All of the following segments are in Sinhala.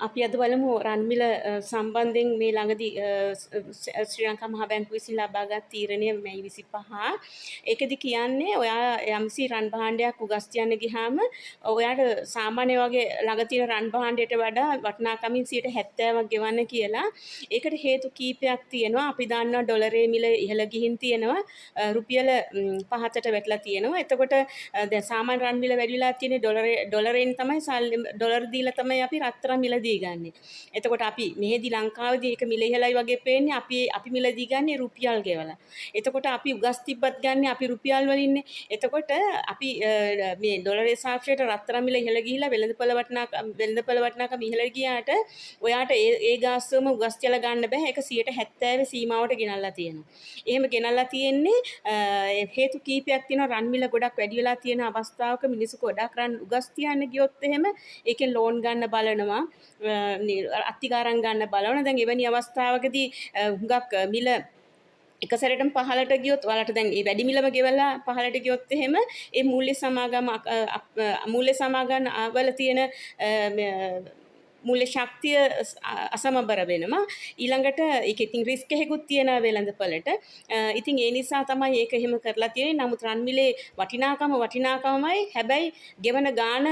අපි අද බලමු රන්මිල සම්බන්ධයෙන් මේ ළඟදී ශ්‍රී ලංකා මහ බැංකුව විසින් ලබාගත් තීරණය මැයි 25. ඒකෙදි කියන්නේ ඔයා යම්සි රන් භාණ්ඩයක් උගස් තියන්න ගියාම ඔයාට සාමාන්‍ය වගේ ළඟ තියෙන රන් භාණ්ඩයට වඩා වටිනාකමින් 70%ක් ගෙවන්න කියලා. ඒකට හේතු කීපයක් තියෙනවා. අපි දන්නවා ඩොලරේ මිල ඉහළ ගිහින් තියෙනවා. රුපියල පහතට වැටලා තියෙනවා. එතකොට දැන් සාමාන්‍ය රන් මිල වැඩි වෙලා තියෙන්නේ ඩොලරෙන් තමයි ඩොලර් දීලා තමයි අපි රත්තරන් මිල දී ගන්නෙ. එතකොට අපි මෙහෙදි ලංකාවේදී ඒක මිල ඉහළයි වගේ පේන්නේ අපි මිල දී ගන්නේ රුපියල් ගෙවලා. එතකොට අපි උගස් තිබ්බත් ගන්නේ අපි රුපියල් වලින්නේ. එතකොට අපි මේ ඩොලරේ සාපේක්ෂයට රත්තරන් මිල ඉහළ ගිහිලා වෙළඳපොළ වටිනාකම ඉහළ ගියාට ඔයාට ඒ ගාස්තුවම උගස් තියලා ගන්න බෑ. ඒක 70% සීමාවට ගෙනල්ලා තියෙනවා. එහෙම ගෙනල්ලා තියෙන්නේ හේතු කීපයක් තියෙනවා. රන් මිල ගොඩක් වැඩි වෙලා තියෙන අවස්ථාවක මිනිස්සු ගොඩක් රන් උගස් තියන්න ගියොත් එහෙම ඒකෙන් ලෝන් ගන්න බලනවා. අත්තිකාරම් ගන්න බලනවා. දැන් එවැනි අවස්ථාවකදී හුඟක් මිල එක සැරේටම පහළට ගියොත් ඔයාලට දැන් මේ වැඩි මිලම ගෙවලා පහළට ගියොත් එහෙම ඒ මූල්‍ය සමාගම් වල තියෙන මූල්‍ය ශක්තිය අසමබර වෙනවා. ඊළඟට ඒක ඉතින් රිස්ක් එකකුත් තියෙනවා වෙළඳපළට. ඉතින් ඒ නිසා තමයි ඒක එහෙම කරලා තියෙන්නේ. නමුත් රන් මිලේ වටිනාකමයි. හැබැයි ගෙවන ගාණ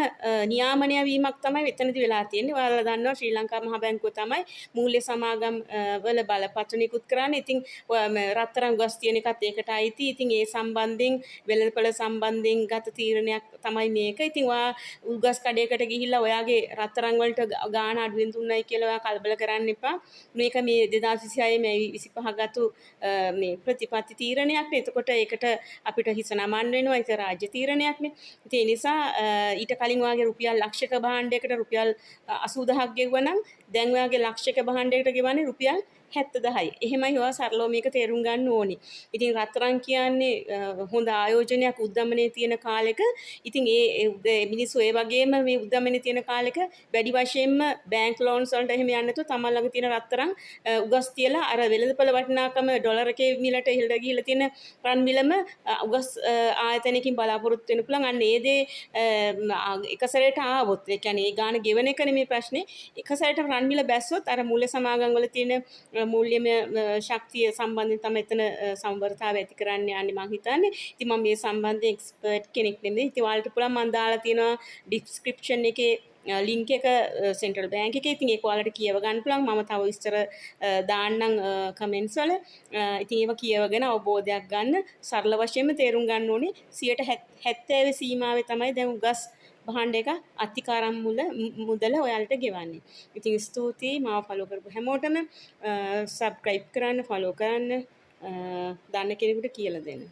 නියාමනය වීමක් තමයි එතනදී වෙලා තියෙන්නේ. ඔයාලා දන්නවා ශ්‍රී ලංකා මහ බැංකුව තමයි මූල්‍ය සමාගම් වල බලපත්‍ර නිකුත් කරන්නේ. ඉතින් රත්තරන් ගස් තියෙන එකත් ඒකට අයිති. ඉතින් ඒ සම්බන්ධයෙන් වෙළඳපළ සම්බන්ධයෙන් ගත තීරණයක් තමයි මේක. ඉතින් ඔයා උගස් කඩේකට ගිහිල්ලා ඔයාගේ රත්තරන් වලට ගාණ අඩුවෙන් දුන්නයි කියලා ඔයා කලබල කරන්න එපා. මේක මේ 2026 මේ 25 ගතු මේ ප්‍රතිපත්ති තීරණයක් නේ. එතකොට ඒකට අපිට හිස නමන්න වෙනවා. ඒක රාජ්‍ය තීරණයක් නේ. ඒ නිසා ඊට කලින් ඔයාගේ රුපියල් ලක්ෂයක භාණ්ඩයකට රුපියල් 80000ක් ගෙවුවා නම් දැන් ඔයාගේ ලක්ෂයක භාණ්ඩයකට ගෙවන්නේ රුපියල් 70,000යි. එහෙමයි ඔයා සරලව මේක තේරුම් ගන්න ඕනේ. ඉතින් රත්තරන් කියන්නේ හොඳ ආයෝජනයක් උද්දමනයේ තියෙන කාලෙක. ඉතින් ඒ මිනිස්සු ඒ වගේම මේ උද්දමනයේ තියෙන කාලෙක වැඩි වශයෙන්ම බැංක් ලෝන්ස් වලට එහෙම යන්නේ නැතුව තමන් ළඟ තියෙන රත්තරන් උගස් තියලා අර වෙළඳපොළ වටිනාකම ඩොලරකේ මිලට ඉහළට ගිහිල්ලා තියෙන රන් මිලම උගස් ආයතනයකින් බලාපොරොත්තු වෙන්න පුළුවන්. අන්න ඒ දේ එක සැරේට ආවොත් ඒ කියන්නේ ඒ ගාණ ගෙවන එක නෙමෙයි ප්‍රශ්නේ. එක සැරේට රන් මිල බැස්සොත් අර මූල්‍ය සමාගම් වල තියෙන මූල්‍යමය ශක්තිය සම්බන්ධයෙන් තමයි එතන සම්වර්ධතාවය ඇති කරන්න යන්නේ මම හිතන්නේ. ඉතින් මම මේ සම්බන්ධයෙන් එක්ස්පර්ට් කෙනෙක් නෙමෙයි. ඉතින් ඔයාලට පුළුවන් මම දාලා තියෙනවා ඩිස්ක්‍රිප්ෂන් එකේ ලින්ක් එක සෙන්ට්‍රල් බැංක් එකේ. ඉතින් ඒක ඔයාලට කියව ගන්න පුළුවන්. මම තව විස්තර දාන්නම් කමෙන්ට්ස් වල. ඉතින් ඒව කියවගෙන අවබෝධයක් ගන්න සරල වශයෙන්ම තේරුම් ගන්න ඕනේ 70% සීමාවේ තමයි දැන් උගස් භාණ්ඩ එක අත්තිකාරම් මුදල ඔයාලට ගෙවන්නේ. ඉතින් ස්තුතියි මාව ෆලෝ කරපු හැමෝටම සබ්ස්ක්‍රයිබ් කරන්න ෆලෝ කරන්න දන්න කෙනෙකුට කියලා දෙන්න.